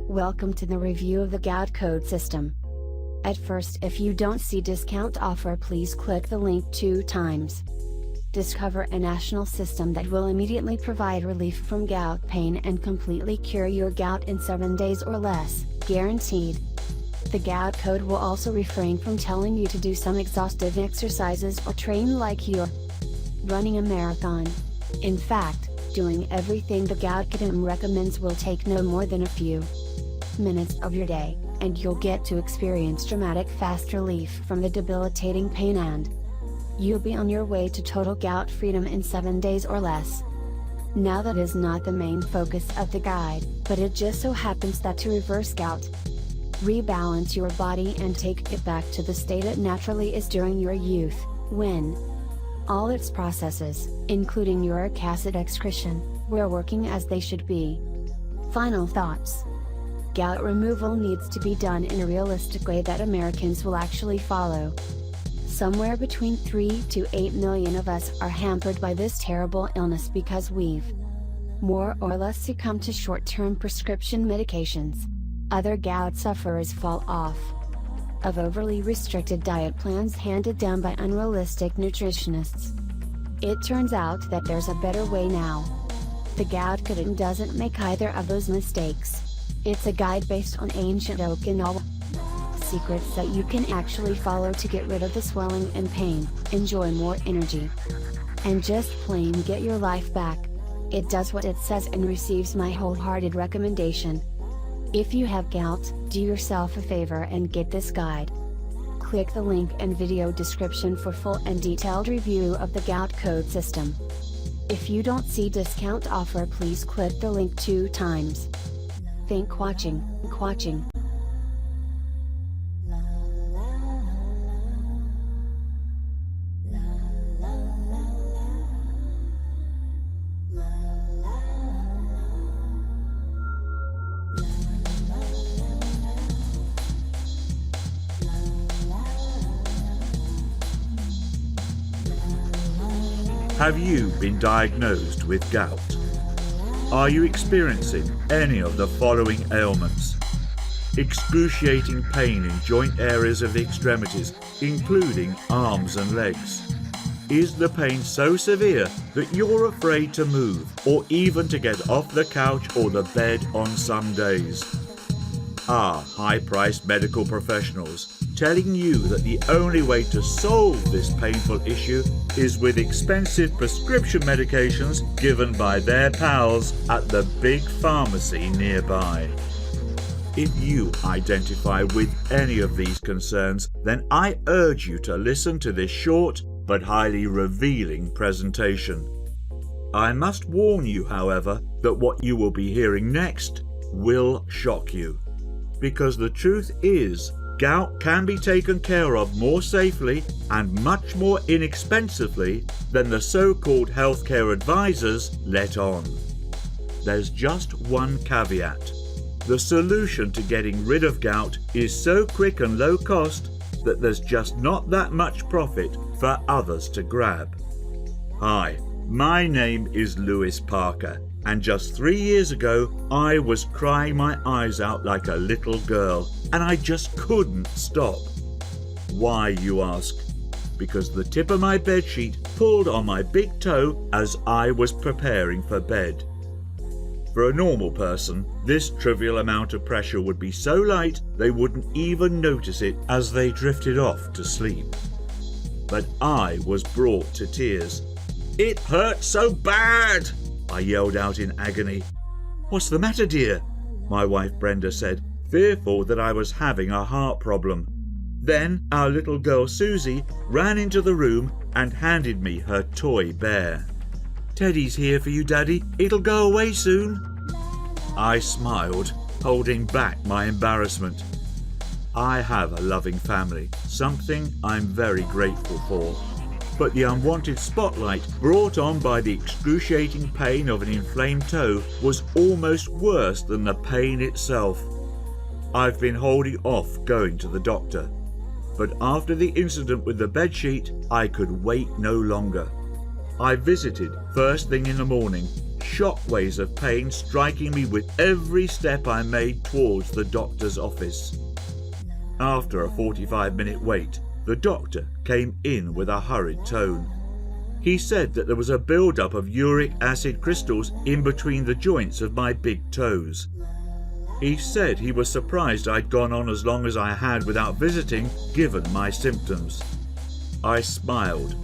Welcome to the review of the Gout Code system. At first, if you don't see discount offer, please click the link 2 times. Discover a national system that will immediately provide relief from gout pain and completely cure your gout in 7 days or less, guaranteed. The Gout Code will also refrain from telling you to do some exhaustive exercises or train like you're running a marathon. In fact, doing everything the Gout Code recommends will take no more than a few minutes of your day, and you'll get to experience dramatic fast relief from the debilitating pain, and you'll be on your way to total gout freedom in 7 days or less. Now, that is not the main focus of the guide, but it just so happens that to reverse gout, rebalance your body and take it back to the state it naturally is during your youth, when all its processes, including uric acid excretion, were working as they should be. Final thoughts. Gout removal needs to be done in a realistic way that Americans will actually follow. Somewhere between 3 to 8 million of us are hampered by this terrible illness because we've more or less succumbed to short-term prescription medications. Other gout sufferers fall off of overly restricted diet plans handed down by unrealistic nutritionists. It turns out that there's a better way now. The Gout Code doesn't make either of those mistakes. It's a guide based on ancient Okinawan secrets that you can actually follow to get rid of the swelling and pain, enjoy more energy, and just plain get your life back. It does what it says and receives my wholehearted recommendation. If you have gout, do yourself a favor and get this guide. Click the link and video description for full and detailed review of the Gout Code system. If you don't see discount offer, please click the link 2 times. Thank watching. Have you been diagnosed with gout? Are you experiencing any of the following ailments? Excruciating pain in joint areas of the extremities, including arms and legs. Is the pain so severe that you're afraid to move or even to get off the couch or the bed on some days? Are high-priced medical professionals telling you that the only way to solve this painful issue is with expensive prescription medications given by their pals at the big pharmacy nearby? If you identify with any of these concerns, then I urge you to listen to this short but highly revealing presentation. I must warn you, however, that what you will be hearing next will shock you. Because the truth is, gout can be taken care of more safely and much more inexpensively than the so-called healthcare advisors let on. There's just one caveat. The solution to getting rid of gout is so quick and low cost that there's just not that much profit for others to grab. Hi, my name is Lewis Parker, and just 3 years ago I was crying my eyes out like a little girl, and I just couldn't stop. Why, you ask? Because the tip of my bedsheet pulled on my big toe as I was preparing for bed. For a normal person, this trivial amount of pressure would be so light they wouldn't even notice it as they drifted off to sleep. But I was brought to tears. "It hurts so bad!" I yelled out in agony. "What's the matter, dear?" my wife Brenda said, fearful that I was having a heart problem. Then our little girl Susie ran into the room and handed me her toy bear. "Teddy's here for you, Daddy. It'll go away soon." I smiled, holding back my embarrassment. I have a loving family, something I'm very grateful for. But the unwanted spotlight brought on by the excruciating pain of an inflamed toe was almost worse than the pain itself. I've been holding off going to the doctor, but after the incident with the bedsheet, I could wait no longer. I visited first thing in the morning, shockwaves of pain striking me with every step I made towards the doctor's office. After a 45-minute wait, the doctor came in with a hurried tone. He said that there was a build-up of uric acid crystals in between the joints of my big toes. He said he was surprised I'd gone on as long as I had without visiting, given my symptoms. I smiled